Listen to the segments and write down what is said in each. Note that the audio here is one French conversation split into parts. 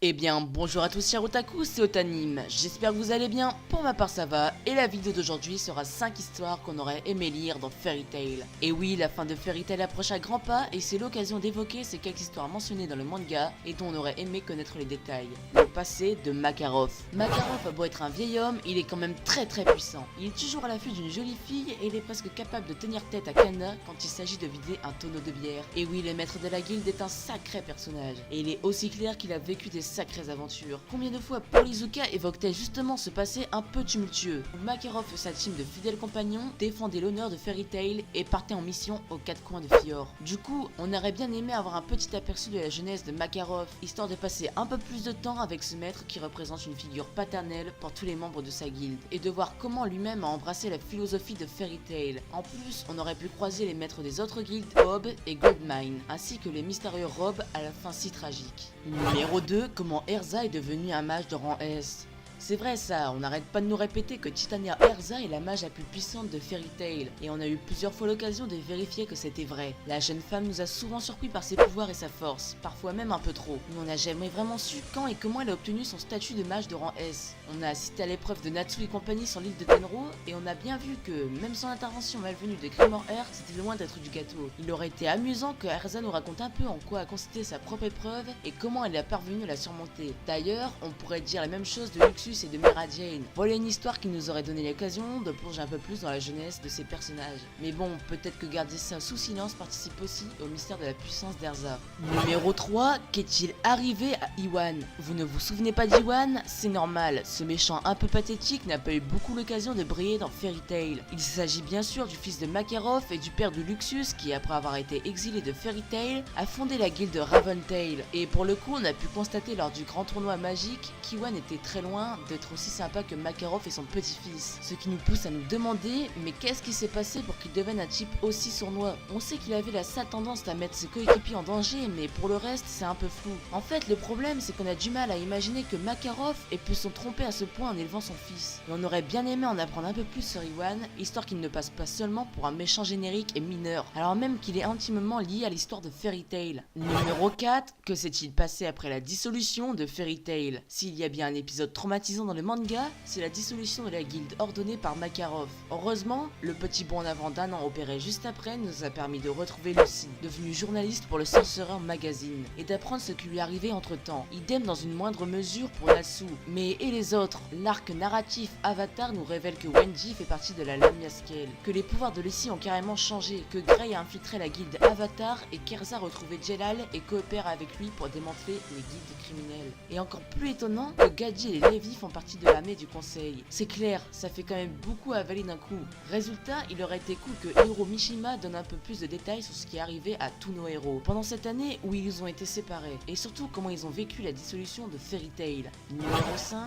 Eh bien, bonjour à tous chers otaku, c'est Otanim, j'espère que vous allez bien, pour ma part ça va, et la vidéo d'aujourd'hui sera 5 histoires qu'on aurait aimé lire dans Fairy Tail. Et oui, la fin de Fairy Tail approche à grands pas, et c'est l'occasion d'évoquer ces quelques histoires mentionnées dans le manga, et dont on aurait aimé connaître les détails. Le passé de Makarov. Makarov a beau être un vieil homme, il est quand même très puissant. Il est toujours à l'affût d'une jolie fille, et il est presque capable de tenir tête à Kana quand il s'agit de vider un tonneau de bière. Et oui, le maître de la guilde est un sacré personnage, et il est aussi clair qu'il a vécu des sacrées aventures. Combien de fois Polizuka évoquait justement ce passé un peu tumultueux, où Makarov et sa team de fidèles compagnons défendaient l'honneur de Fairy Tail et partaient en mission aux quatre coins de Fior. Du coup, on aurait bien aimé avoir un petit aperçu de la jeunesse de Makarov, histoire de passer un peu plus de temps avec ce maître qui représente une figure paternelle pour tous les membres de sa guilde, et de voir comment lui-même a embrassé la philosophie de Fairy Tail. En plus, on aurait pu croiser les maîtres des autres guildes, Bob et Goldmine, ainsi que les mystérieux Rob à la fin si tragique. Numéro 2, comment Erza est devenue un mage de rang S. C'est vrai ça, on n'arrête pas de nous répéter que Titania Erza est la mage la plus puissante de Fairy Tail, et on a eu plusieurs fois l'occasion de vérifier que c'était vrai. La jeune femme nous a souvent surpris par ses pouvoirs et sa force, parfois même un peu trop, mais on n'a jamais vraiment su quand et comment elle a obtenu son statut de mage de rang S. On a assisté à l'épreuve de Natsu et compagnie sur l'île de Tenro, et on a bien vu que, même sans l'intervention malvenue de Grimor R, c'était loin d'être du gâteau. Il aurait été amusant que Erza nous raconte un peu en quoi a consisté sa propre épreuve, et comment elle est parvenue à la surmonter. D'ailleurs, on pourrait dire la même chose de Luxus et de Mera Jane. Voilà une histoire qui nous aurait donné l'occasion de plonger un peu plus dans la jeunesse de ces personnages. Mais bon, peut-être que garder ça sous silence participe aussi au mystère de la puissance d'Erza. Numéro 3, qu'est-il arrivé à Iwan? Vous ne vous souvenez pas d'Iwan? C'est normal, ce méchant un peu pathétique n'a pas eu beaucoup l'occasion de briller dans Fairy Tail. Il s'agit bien sûr du fils de Makarov et du père de Luxus qui, après avoir été exilé de Fairy Tail, a fondé la guilde Raventail. Et pour le coup, on a pu constater lors du grand tournoi magique qu'Iwan était très loin d'être aussi sympa que Makarov et son petit-fils. Ce qui nous pousse à nous demander, mais qu'est-ce qui s'est passé pour qu'il devienne un type aussi sournois? On sait qu'il avait la sale tendance à mettre ses coéquipiers en danger, mais pour le reste, c'est un peu flou. En fait, le problème, c'est qu'on a du mal à imaginer que Makarov ait pu s'en tromper à ce point en élevant son fils. Et on aurait bien aimé en apprendre un peu plus sur Iwan, histoire qu'il ne passe pas seulement pour un méchant générique et mineur, alors même qu'il est intimement lié à l'histoire de Fairy Tail. Numéro 4, que s'est-il passé après la dissolution de Fairy Tail? S'il y a bien un épisode traumatisant dans le manga, c'est la dissolution de la guilde ordonnée par Makarov. Heureusement, le petit bond en avant d'un an opéré juste après nous a permis de retrouver Lucy, devenue journaliste pour le Sorcerer Magazine, et d'apprendre ce qui lui arrivait entre temps. Idem dans une moindre mesure pour Natsu. Mais et les autres? L'arc narratif Avatar nous révèle que Wendy fait partie de la Lamia Scale, que les pouvoirs de Lucy ont carrément changé, que Grey a infiltré la guilde Avatar et qu'Erza a retrouvé Jelal et coopère avec lui pour démanteler les guildes criminels. Et encore plus étonnant, que Gadji et Levi font partie de l'armée du conseil. C'est clair, ça fait quand même beaucoup à avaler d'un coup. Résultat, il aurait été cool que Hiro Mishima donne un peu plus de détails sur ce qui est arrivé à tous nos héros pendant cette année où ils ont été séparés, et surtout comment ils ont vécu la dissolution de Fairy Tail. Numéro 5,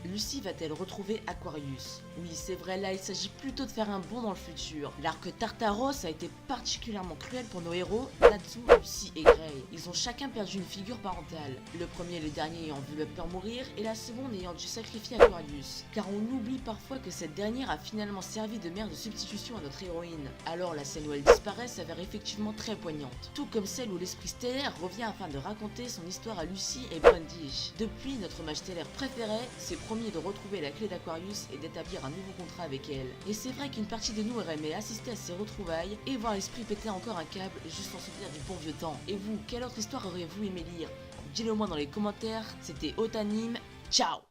Lucy va-t-elle retrouver Aquarius? Oui, c'est vrai, là il s'agit plutôt de faire un bond dans le futur. L'arc Tartaros a été particulièrement cruel pour nos héros, Natsu, Lucy et Grey. Ils ont chacun perdu une figure parentale, le premier et le dernier ayant vu le père mourir, et la seconde ayant dû sacrifier Aquarius. Car on oublie parfois que cette dernière a finalement servi de mère de substitution à notre héroïne. Alors la scène où elle disparaît s'avère effectivement très poignante, tout comme celle où l'esprit stellaire revient afin de raconter son histoire à Lucy et Brundage. Depuis, notre mage stellaire préféré s'est promis de retrouver la clé d'Aquarius et d'établir un nouveau contrat avec elle. Et c'est vrai qu'une partie de nous aurait aimé assister à ces retrouvailles et voir l'esprit péter encore un câble juste en souvenir du bon vieux temps. Et vous, quelle autre histoire auriez-vous aimé lire? Dites-le moi dans les commentaires, c'était Otanim, ciao!